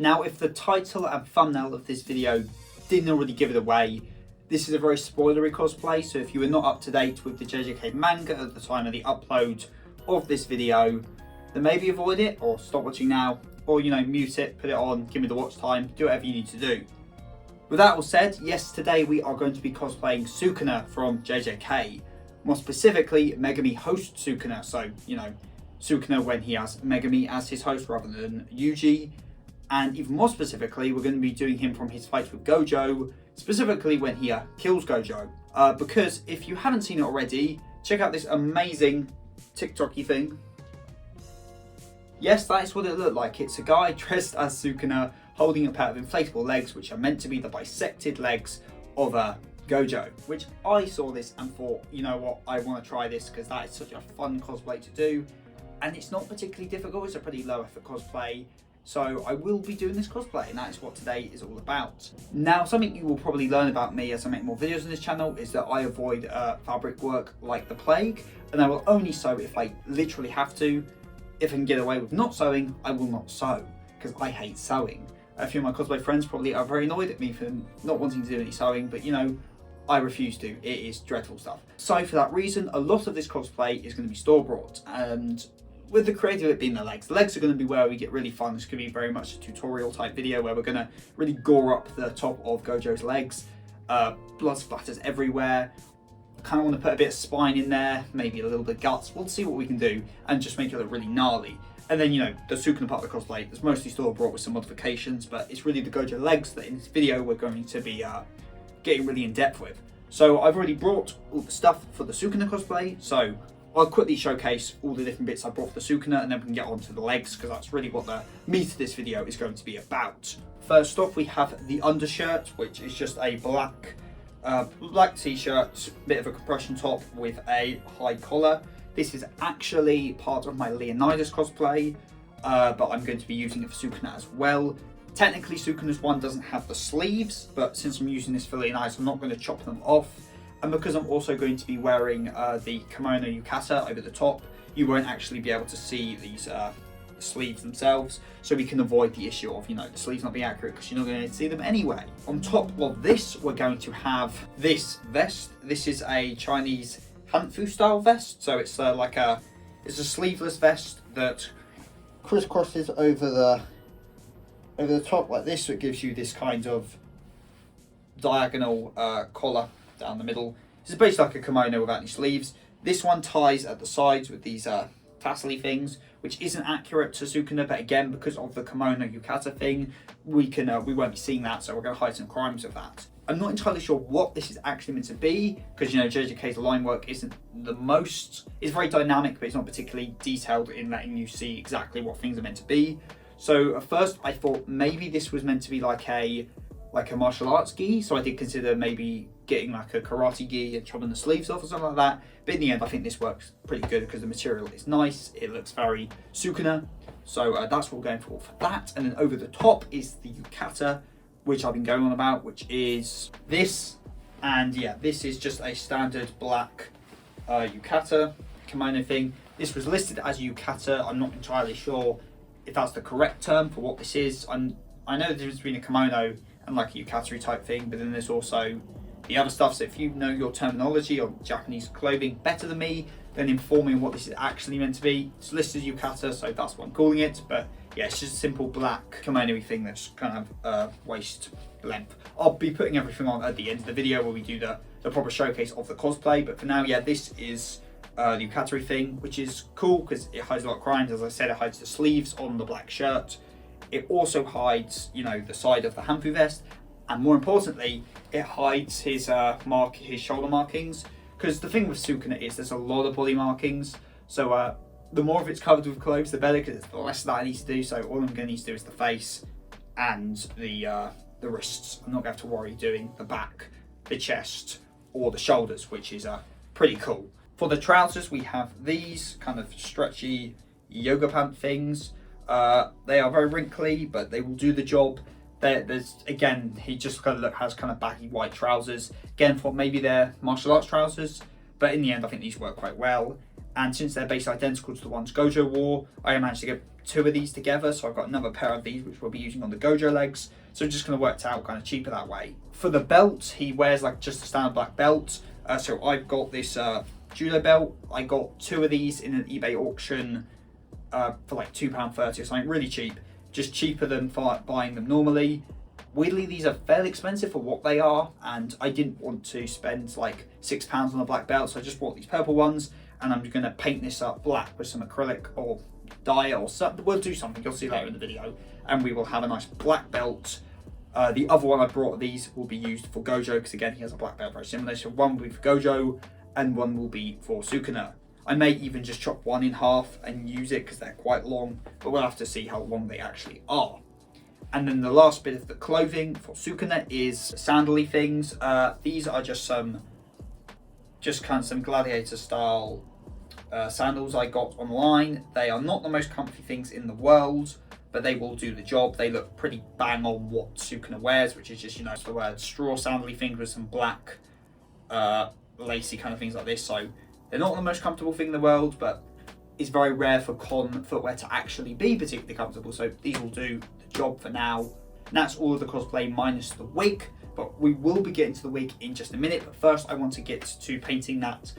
Now, if the title and thumbnail of this video didn't already give it away, this is a very spoilery cosplay, so if you were not up to date with the JJK manga at the time of the upload of this video, then maybe avoid it, or stop watching now, or mute it, put it on, give me the watch time, do whatever you need to do. With that all said, yes, today we are going to be cosplaying Sukuna from JJK, more specifically Megami host Sukuna, so Sukuna when he has Megami as his host rather than Yuji. And even more specifically, we're going to be doing him from his fights with Gojo, specifically when he kills Gojo. Because if you haven't seen it already, check out this amazing TikTok-y thing. Yes, that is what it looked like. It's a guy dressed as Sukuna holding a pair of inflatable legs, which are meant to be the bisected legs of Gojo. Which I saw this and thought, you know what, I want to try this because that is such a fun cosplay to do. And it's not particularly difficult, it's a pretty low effort cosplay. So I will be doing this cosplay, and that is what today is all about. Now, something you will probably learn about me as I make more videos on this channel is that I avoid fabric work like the plague, and I will only sew if I literally have to. If I can get away with not sewing, I will not sew, because I hate sewing. A few of my cosplay friends probably are very annoyed at me for not wanting to do any sewing, but I refuse to. It is dreadful stuff. So for that reason, a lot of this cosplay is going to be store-bought, and with the creative of it being the legs are going to be where we get really fun. This could be very much a tutorial type video where we're going to really gore up the top of Gojo's legs. Blood splatters everywhere. Kind of want to put a bit of spine in there, maybe a little bit of guts. We'll see what we can do and just make it look really gnarly. And then, the Sukuna part of the cosplay is mostly store bought with some modifications, but it's really the Gojo legs that in this video we're going to be getting really in depth with. So I've already brought all the stuff for the Sukuna cosplay, so I'll quickly showcase all the different bits I brought for the Sukuna, and then we can get on to the legs, because that's really what the meat of this video is going to be about. First off, we have the undershirt, which is just a black t-shirt, bit of a compression top with a high collar. This is actually part of my Leonidas cosplay, but I'm going to be using it for Sukuna as well. Technically, Sukuna's one doesn't have the sleeves, but since I'm using this for Leonidas, I'm not going to chop them off. And because I'm also going to be wearing the kimono yukata over the top, you won't actually be able to see these sleeves themselves, so we can avoid the issue of the sleeves not being accurate, because you're not going to see them anyway. On top of this, we're going to have this vest. This is a Chinese Hanfu style vest, so it's it's a sleeveless vest that crisscrosses over the top like this, so it gives you this kind of diagonal collar down the middle. This is basically like a kimono without any sleeves. This one ties at the sides with these tassel-y things, which isn't accurate to Sukuna, but again, because of the kimono yukata thing, we won't be seeing that, so we're going to hide some crimes of that. I'm not entirely sure what this is actually meant to be, because JJK's line work isn't the most, it's very dynamic, but it's not particularly detailed in letting you see exactly what things are meant to be. So at first I thought maybe this was meant to be like a martial arts gi, so I did consider maybe getting like a karate gi and chopping the sleeves off or something like that, but in the end I think this works pretty good because the material is nice, it looks very Sukuna, so that's what we're going for that. And then over the top is the yukata, which I've been going on about, which is this, and yeah, this is just a standard black yukata kimono thing. This was listed as yukata. I'm not entirely sure if that's the correct term for what this is. I know the difference between a kimono and like a yukata type thing, but then there's also the other stuff. So if you know your terminology on Japanese clothing better than me, then inform me on what this is actually meant to be. It's listed as yukata, so that's what I'm calling it. But yeah, it's just a simple black kimono thing that's kind of waist length. I'll be putting everything on at the end of the video where we do the proper showcase of the cosplay. But for now, yeah, this is the yukata thing, which is cool because it hides a lot of crimes. As I said, it hides the sleeves on the black shirt. It also hides, the side of the Hanfu vest, and more importantly, it hides his shoulder markings. Because the thing with Sukuna is there's a lot of body markings, so the more of it's covered with clothes, the better, because it's the less that I need to do. So all I'm going to need to do is the face and the wrists. I'm not going to have to worry doing the back, the chest, or the shoulders, which is pretty cool. For the trousers, we have these kind of stretchy yoga pant things. They are very wrinkly, but they will do the job. There's again, he just has kind of baggy white trousers. Again, for maybe they're martial arts trousers, but in the end, I think these work quite well. And since they're basically identical to the ones Gojo wore, I managed to get two of these together, so I've got another pair of these which we'll be using on the Gojo legs, so I'm just going to work it out kind of cheaper that way. For the belt, he wears like just a standard black belt, so I've got this judo belt. I got two of these in an eBay auction for like £2.30 or something, really cheap, just cheaper than buying them normally. Weirdly, these are fairly expensive for what they are, and I didn't want to spend like £6 on a black belt, so I just bought these purple ones, and I'm going to paint this up black with some acrylic or dye or something. We'll do something, you'll see later in the video, and we will have a nice black belt. The other one I brought, these will be used for Gojo, because again, he has a black belt very similar, so one will be for Gojo, and one will be for Sukuna. I may even just chop one in half and use it, because they're quite long, but we'll have to see how long they actually are. And then the last bit of the clothing for Sukuna is sandally things. These are just kind of some gladiator style sandals I got online. They are not the most comfy things in the world, but they will do the job. They look pretty bang on what Sukuna wears, which is just, you know, the word straw sandally things with some black lacy kind of things like this. So they're not the most comfortable thing in the world, but it's very rare for con footwear to actually be particularly comfortable. So these will do the job for now. And that's all of the cosplay minus the wig, but we will be getting to the wig in just a minute. But first I want to get to painting that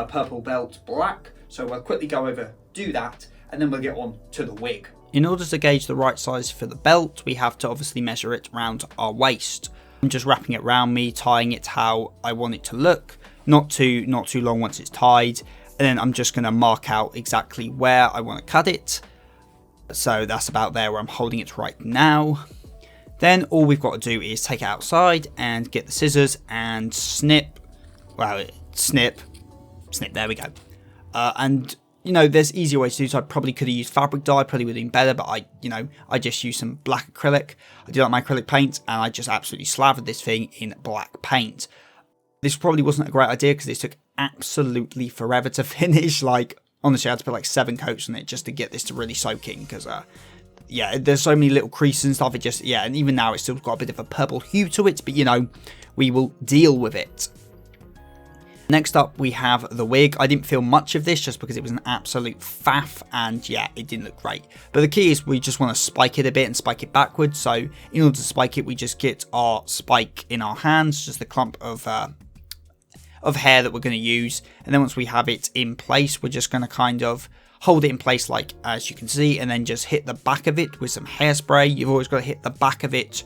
purple belt black. So we'll quickly go over, do that, and then we'll get on to the wig. In order to gauge the right size for the belt, we have to obviously measure it around our waist. I'm just wrapping it around me, tying it how I want it to look. Not too long once it's tied. And then I'm just going to mark out exactly where I want to cut it. So that's about there where I'm holding it right now. Then all we've got to do is take it outside and get the scissors and snip. Well, snip, there we go. And, you know, there's easier ways to do so. I probably could have used fabric dye, probably would have been better, but I just used some black acrylic. I do like my acrylic paint, and I just absolutely slathered this thing in black paint. This probably wasn't a great idea because this took absolutely forever to finish. Like, honestly, I had to put like 7 coats on it just to get this to really soak in, because yeah, there's so many little creases and stuff. It just, yeah, and even now it's still got a bit of a purple hue to it, but you know, we will deal with it. Next up, we have the wig. I didn't film much of this just because it was an absolute faff, and yeah, it didn't look great. But the key is we just want to spike it a bit and spike it backwards. So in order to spike it, we just get our spike in our hands, just a clump of hair that we're going to use. And then once we have it in place, we're just going to kind of hold it in place like as you can see, and then just hit the back of it with some hairspray. You've always got to hit the back of it,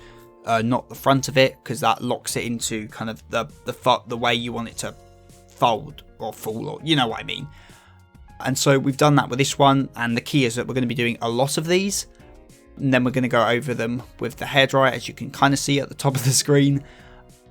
not the front of it, because that locks it into kind of the way you want it to fold or fall, or you know what I mean. And so we've done that with this one, and the key is that we're going to be doing a lot of these, and then we're going to go over them with the hairdryer, as you can kind of see at the top of the screen.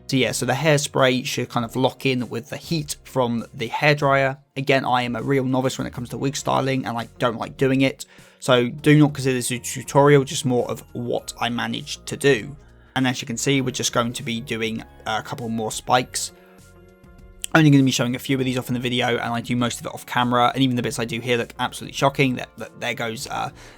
So yeah, so the hairspray should kind of lock in with the heat from the hairdryer. Again, I am a real novice when it comes to wig styling, and I don't like doing it, so do not consider this a tutorial, just more of what I managed to do. And as you can see, we're just going to be doing a couple more spikes. Only going to be showing a few of these off in the video, and I do most of it off camera, and even the bits I do here look absolutely shocking. There goes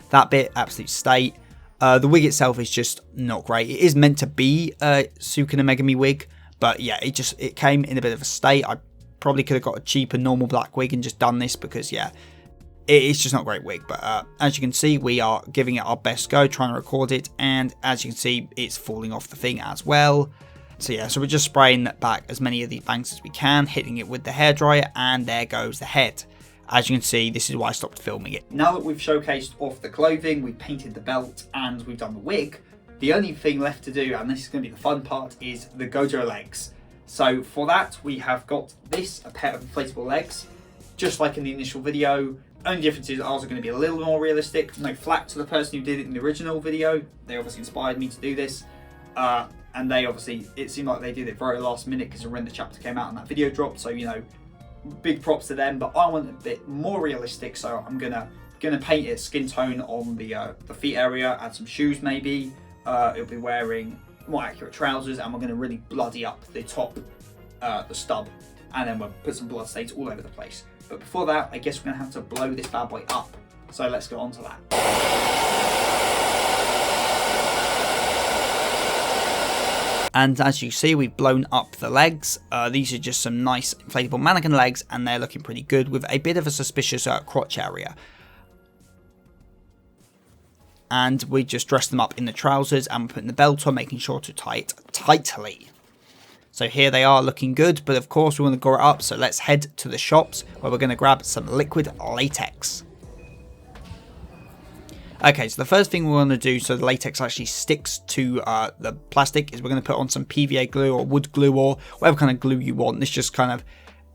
that bit, absolute state. The wig itself is just not great. It is meant to be a Sukuna Megami wig, but yeah, it came in a bit of a state. I probably could have got a cheaper normal black wig and just done this, because yeah, it's just not a great wig. But as you can see, we are giving it our best go, trying to record it, and as you can see, it's falling off the thing as well. So yeah, so we're just spraying back as many of these bangs as we can, hitting it with the hairdryer, and there goes the head. As you can see, this is why I stopped filming it. Now that we've showcased off the clothing, we've painted the belt, and we've done the wig, the only thing left to do, and this is going to be the fun part, is the Gojo legs. So for that, we have got a pair of inflatable legs, just like in the initial video. Only difference is ours are going to be a little more realistic. No flack to the person who did it in the original video. They obviously inspired me to do this. And they obviously, it seemed like they did it very last minute, because when the chapter came out and that video dropped, so you know, big props to them. But I want a bit more realistic, so I'm gonna paint it skin tone on the feet area, add some shoes maybe. It'll be wearing more accurate trousers, and we're gonna really bloody up the top, the stub, and then we'll put some blood stains all over the place. But before that, I guess we're gonna have to blow this bad boy up. So let's go on to that. And as you see, we've blown up the legs. These are just some nice inflatable mannequin legs, and they're looking pretty good with a bit of a suspicious crotch area. and we just dress them up in the trousers and we're putting the belt on, making sure to tie it tightly. So here they are looking good, but of course we want to gore it up, so let's head to the shops where we're going to grab some liquid latex. Okay, so the first thing we want to do so the latex actually sticks to the plastic is we're going to put on some PVA glue or wood glue or whatever kind of glue you want. This just kind of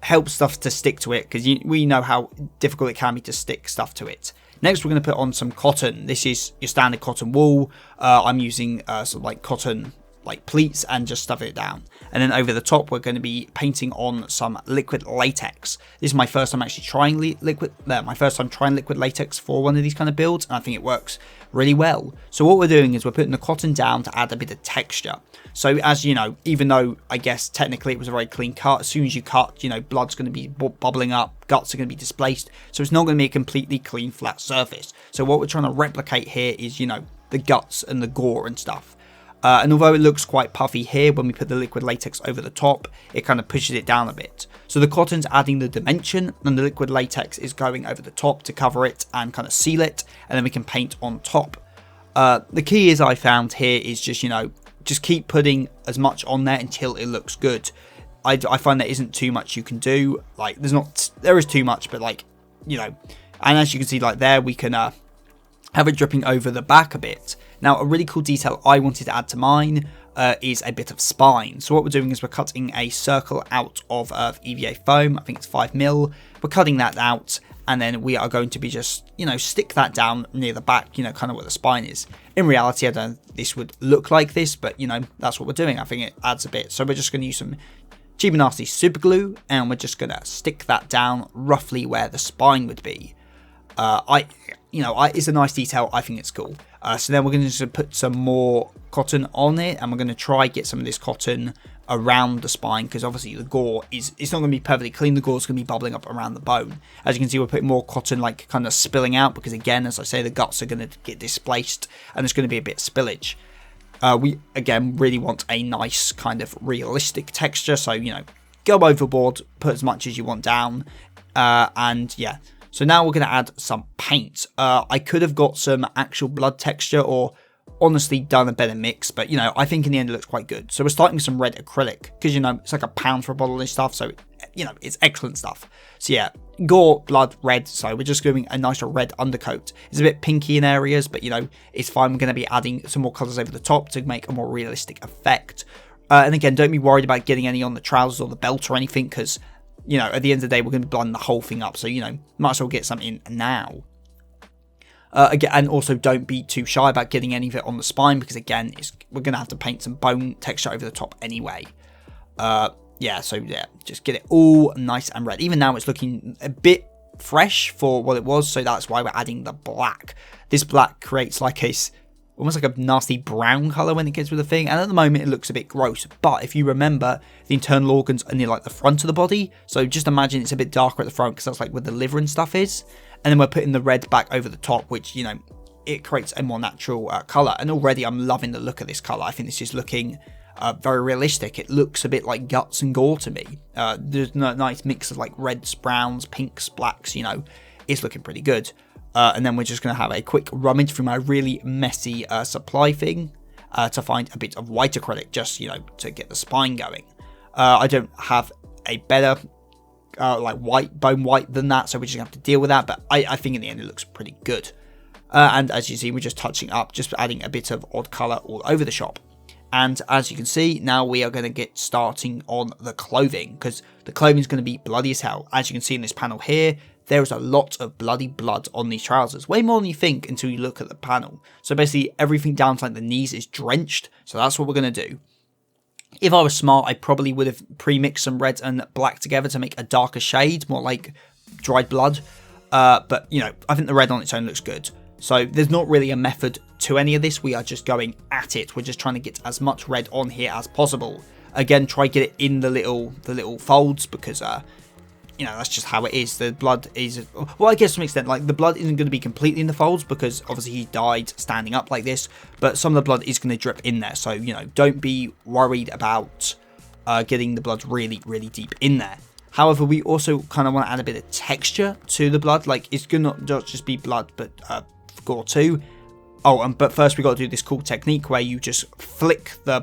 helps stuff to stick to it because we know how difficult it can be to stick stuff to it. Next, we're going to put on some cotton. This is your standard cotton wool. I'm using sort of like cotton like pleats and just stuff it down. And then over the top, we're going to be painting on some liquid latex. This is my first time actually trying liquid latex for one of these kind of builds, and I think it works really well. So what we're doing is we're putting the cotton down to add a bit of texture. So as you know, even though I guess technically it was a very clean cut, as soon as you cut, you know, blood's going to be bubbling up, guts are going to be displaced. So it's not going to be a completely clean flat surface. So what we're trying to replicate here is, you know, the guts and the gore and stuff. And although it looks quite puffy here, when we put the liquid latex over the top, it kind of pushes it down a bit. So the cotton's adding the dimension, and the liquid latex is going over the top to cover it and kind of seal it, and then we can paint on top. The key is I found here is just, you know, just keep putting as much on there until it looks good. I find there isn't too much you can do. Like, there is too much, but like, you know, and as you can see, like there, we can have it dripping over the back a bit. Now, a really cool detail I wanted to add to mine is a bit of spine. So what we're doing is we're cutting a circle out of EVA foam. I think it's 5mm. We're cutting that out, and then we are going to be just, you know, stick that down near the back, you know, kind of where the spine is. In reality, I don't think this would look like this, but, you know, that's what we're doing. I think it adds a bit. So we're just going to use some cheap and nasty super glue, and we're just going to stick that down roughly where the spine would be. It's a nice detail. I think it's cool. So then we're going to just put some more cotton on it, and we're going to try get some of this cotton around the spine, because obviously the gore it's not going to be perfectly clean. The gore is going to be bubbling up around the bone. As you can see, we're putting more cotton like kind of spilling out, because again, as I say, the guts are going to get displaced and there's going to be a bit of spillage. We again really want a nice kind of realistic texture, so, you know, go overboard, put as much as you want down, and yeah. So now we're going to add some paint. I could have got some actual blood texture or honestly done a better mix, but, you know, I think in the end it looks quite good. So we're starting with some red acrylic, because, you know, it's like £1 for a bottle of this stuff, so, you know, it's excellent stuff. So yeah, gore, blood, red, so we're just doing a nicer red undercoat. It's a bit pinky in areas, but, you know, it's fine. We're going to be adding some more colours over the top to make a more realistic effect. And again, don't be worried about getting any on the trousers or the belt or anything, because, you know, at the end of the day, we're going to be blending the whole thing up. So, you know, might as well get some in now. Again, and also don't be too shy about getting any of it on the spine, because again, we're going to have to paint some bone texture over the top anyway. Yeah, so yeah, just get it all nice and red. Even now it's looking a bit fresh for what it was, so that's why we're adding the black. This black creates like almost like a nasty brown colour when it gets with the thing, and at the moment it looks a bit gross. But if you remember, the internal organs are near like the front of the body, so just imagine it's a bit darker at the front, because that's like where the liver and stuff is. And then we're putting the red back over the top, which, you know, it creates a more natural colour. And already I'm loving the look of this colour. I think this is looking very realistic. It looks a bit like guts and gore to me. There's a nice mix of like reds, browns, pinks, blacks, you know. It's looking pretty good. And then we're just going to have a quick rummage through my really messy supply thing to find a bit of white acrylic, just, you know, to get the spine going. I don't have a better like bone white than that, so we're just going to have to deal with that, but I think in the end it looks pretty good. And as you see, we're just touching up, just adding a bit of odd colour all over the shop. And as you can see, now we are going to get starting on the clothing, because the clothing is going to be bloody as hell. As you can see in this panel here, there is a lot of bloody blood on these trousers. Way more than you think until you look at the panel. So basically everything down to like the knees is drenched. So that's what we're going to do. If I was smart, I probably would have pre-mixed some red and black together to make a darker shade, more like dried blood. But, you know, I think the red on its own looks good. So there's not really a method to any of this. We are just going at it. We're just trying to get as much red on here as possible. Again, try get it in the little folds, because you know, that's just how it is. The blood is, well, I guess to some extent, like the blood isn't going to be completely in the folds, because obviously he died standing up like this, but some of the blood is going to drip in there. So, you know, don't be worried about getting the blood really, really deep in there. However, we also kind of want to add a bit of texture to the blood. Like, it's going to not just be blood, but gore too. Oh, but first we got to do this cool technique where you just flick the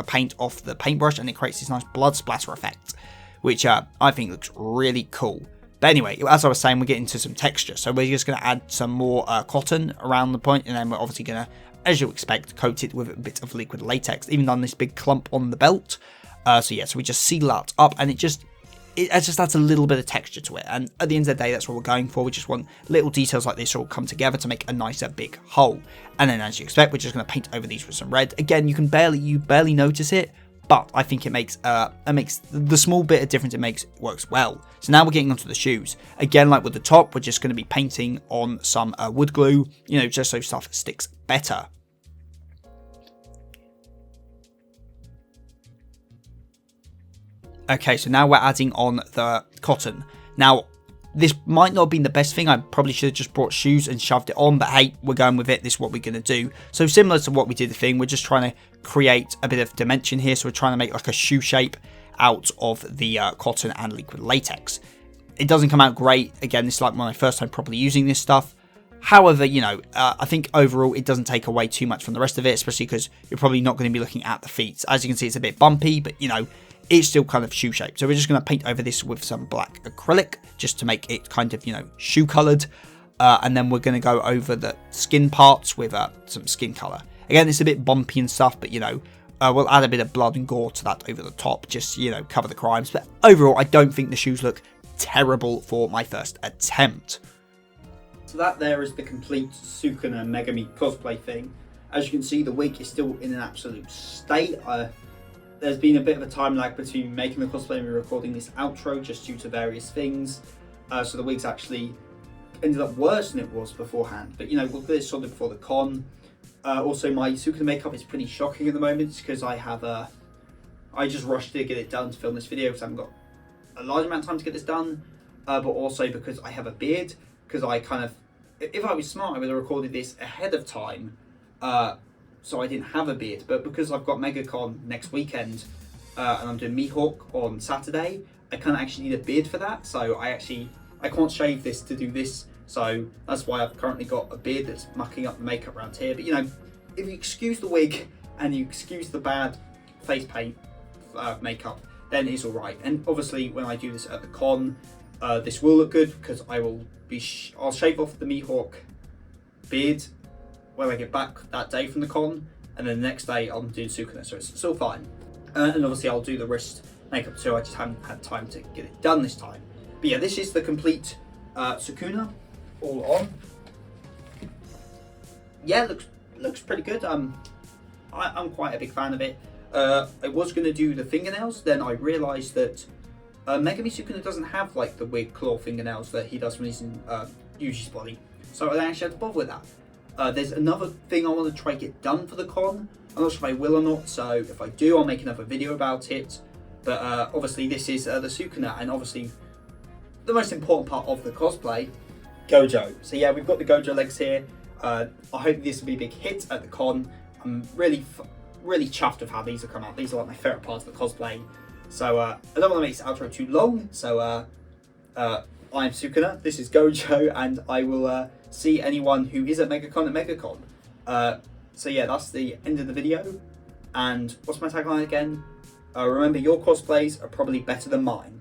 paint off the paintbrush, and it creates this nice blood splatter effect, which I think looks really cool. But anyway, as I was saying, we're getting to some texture, so we're just going to add some more cotton around the point, and then we're obviously going to, as you expect, coat it with a bit of liquid latex, even on this big clump on the belt. So we just seal that up, and it just adds a little bit of texture to it. And at the end of the day, that's what we're going for. We just want little details like this all come together to make a nicer big whole. And then, as you expect, we're just going to paint over these with some red. Again, you barely notice it, but I think it makes the small bit of difference it makes works well. So now we're getting onto the shoes. Again, like with the top, we're just going to be painting on some wood glue, just so stuff sticks better. Okay, so now we're adding on the cotton. Now, this might not have been the best thing. I probably should have just brought shoes and shoved it on, but hey, we're going with it. This is what we're going to do. So similar to what we did the thing, we're just trying to create a bit of dimension here. So we're trying to make like a shoe shape out of the cotton and liquid latex. It doesn't come out great. Again, this is like my first time properly using this stuff. However, I think overall it doesn't take away too much from the rest of it, especially because you're probably not going to be looking at the feet. As you can see, it's a bit bumpy, but it's still kind of shoe shaped. So we're just going to paint over this with some black acrylic just to make it kind of, shoe coloured. And then we're going to go over the skin parts with some skin colour. Again, it's a bit bumpy and stuff, but, we'll add a bit of blood and gore to that over the top. Just, cover the crimes. But overall, I don't think the shoes look terrible for my first attempt. So that there is the complete Sukuna Megami cosplay thing. As you can see, the wig is still in an absolute state. There's been a bit of a time lag between making the cosplay and recording this outro just due to various things. So the wig's actually ended up worse than it was beforehand. But we'll get it sorted before the con. Also, my Sukuna makeup is pretty shocking at the moment because I just rushed to get it done to film this video because I haven't got a large amount of time to get this done. But also because I have a beard. Because if I was smart, I would have recorded this ahead of time. So I didn't have a beard, but because I've got MegaCon next weekend and I'm doing Mihawk on Saturday, I kind of actually need a beard for that. So I can't shave this to do this. So that's why I've currently got a beard that's mucking up the makeup around here. But if you excuse the wig and you excuse the bad face paint makeup, then it's all right. And obviously when I do this at the con, this will look good because I'll shave off the Mihawk beard when I get back that day from the con, and then the next day I'm doing Sukuna, so it's still fine. And obviously I'll do the wrist makeup too, I just haven't had time to get it done this time. But yeah, this is the complete Sukuna, all on. Yeah, looks pretty good. I'm quite a big fan of it. I was going to do the fingernails, then I realised that Megami Sukuna doesn't have like the weird claw fingernails that he does when he's in Yuji's body, so I actually had to bother with that. There's another thing I want to try to get done for the con. I'm not sure if I will or not, so if I do, I'll make another video about it. But obviously this is the Sukuna, and obviously the most important part of the cosplay, Gojo. So yeah, we've got the Gojo legs here. I hope this will be a big hit at the con. I'm really chuffed with how these have come out. These are like my favourite parts of the cosplay. So I don't want to make this outro too long, so I'm Sukuna, this is Gojo, and I will see anyone who is at MegaCon. So yeah, that's the end of the video. And what's my tagline again? Remember, your cosplays are probably better than mine.